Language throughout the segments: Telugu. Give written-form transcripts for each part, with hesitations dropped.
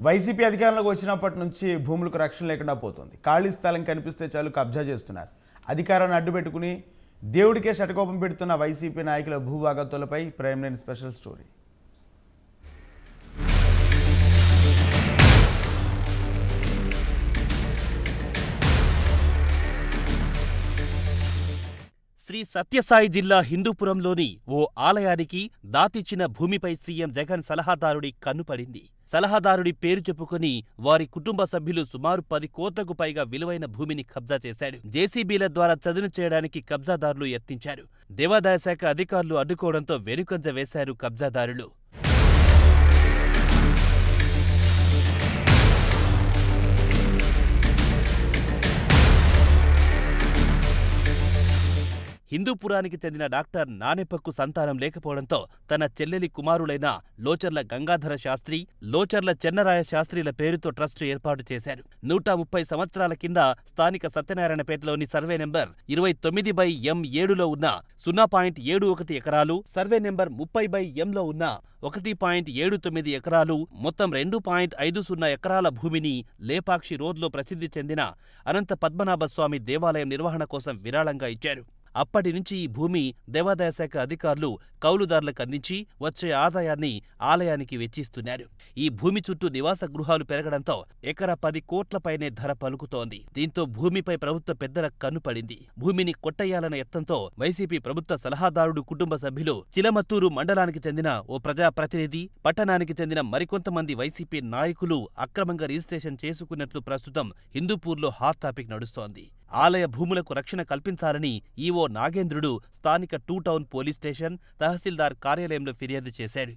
వైసీపీ అధికారంలోకి వచ్చినప్పటి నుంచి భూములకు రక్షణ లేకుండా పోతుంది. ఖాళీ స్థలం కనిపిస్తే చాలు కబ్జా చేస్తున్నారు. అధికారాన్ని అడ్డుపెట్టుకుని దేవుడికే షటకోపం పెడుతున్న వైసీపీ నాయకుల భూభాగతులపై prime line special story. Sri Sathya Sai జిల్లా హిందూపురంలోని ఓ ఆలయానికి దాతిచ్చిన భూమిపై సీఎం జగన్ సలహాదారుడి కన్నుపడింది. సలహాదారుడి పేరు చెప్పుకుని వారి కుటుంబ సభ్యులు సుమారు 10 కోట్లకు పైగా విలువైన భూమిని కబ్జా చేశాడు. జేసీబీల ద్వారా చదును చేయడానికి కబ్జాదారులు యత్నించారు. దేవాదాయ శాఖ అధికారులు అడ్డుకోవడంతో వెనుకంజ వేశారు కబ్జాదారులు. హిందూపురానికి చెందిన డాక్టర్ నానెప్పకు సంతానం లేకపోవడంతో తన చెల్లెలి కుమారులైన లోచర్ల గంగాధర శాస్త్రి, లోచర్ల చెన్నరాయ శాస్త్రిల పేరుతో ట్రస్టు ఏర్పాటు చేశారు. 130 సంవత్సరాల కింద స్థానిక సత్యనారాయణపేటలోని సర్వే నెంబర్ 29/M7లో ఉన్న 0.71 ఎకరాలు, సర్వే నెంబర్ 30/Mలో ఉన్న 1.79 ఎకరాలు, మొత్తం 2.50 ఎకరాల భూమిని లేపాక్షి రోడ్లో ప్రసిద్ధి చెందిన అనంత పద్మనాభస్వామి దేవాలయం నిర్వహణ కోసం విరాళంగా ఇచ్చారు. అప్పటి నుంచి ఈ భూమి దేవాదాయ శాఖ అధికారులు కౌలుదారులకు అందించి వచ్చే ఆదాయాన్ని ఆలయానికి వెచ్చిస్తున్నారు. ఈ భూమి చుట్టూ నివాస గృహాలు పెరగడంతో ఎకరా 10 కోట్లపైనే ధర పలుకుతోంది. దీంతో భూమిపై ప్రభుత్వ పెద్దల కన్నుపడింది. భూమిని కొట్టేయాలన్న యత్నంతో వైసీపీ ప్రభుత్వ సలహాదారుడు కుటుంబ సభ్యులు, చిలమత్తూరు మండలానికి చెందిన ఓ ప్రజాప్రతినిధి, పట్టణానికి చెందిన మరికొంతమంది వైసీపీ నాయకులు అక్రమంగా రిజిస్ట్రేషన్ చేసుకున్నట్లు ప్రస్తుతం హిందూపూర్లో హాట్ టాపిక్ నడుస్తోంది. ఆలయ భూములకు రక్షణ కల్పించాలని ఈవో నాగేంద్రుడు స్థానిక 2 టౌన్ పోలీస్ స్టేషన్, తహసీల్దార్ కార్యాలయంలో ఫిర్యాదు చేశాడు.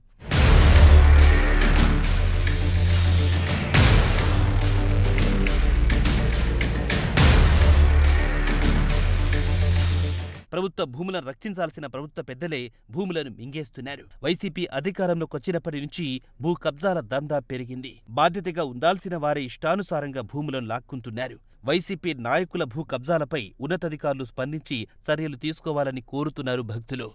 ప్రభుత్వ భూములను రక్షించాల్సిన ప్రభుత్వ పెద్దలే భూములను మింగేస్తున్నారు. వైసీపీ అధికారంలోకొచ్చినప్పటి నుంచి భూ కబ్జాల దందా పెరిగింది. బాధ్యతగా ఉండాల్సిన వారి ఇష్టానుసారంగా భూములను లాక్కుంటున్నారు. వైసీపీ నాయకుల భూ కబ్జాలపై ఉన్నతాధికారులు స్పందించి చర్యలు తీసుకోవాలని కోరుతున్నారు భక్తులు.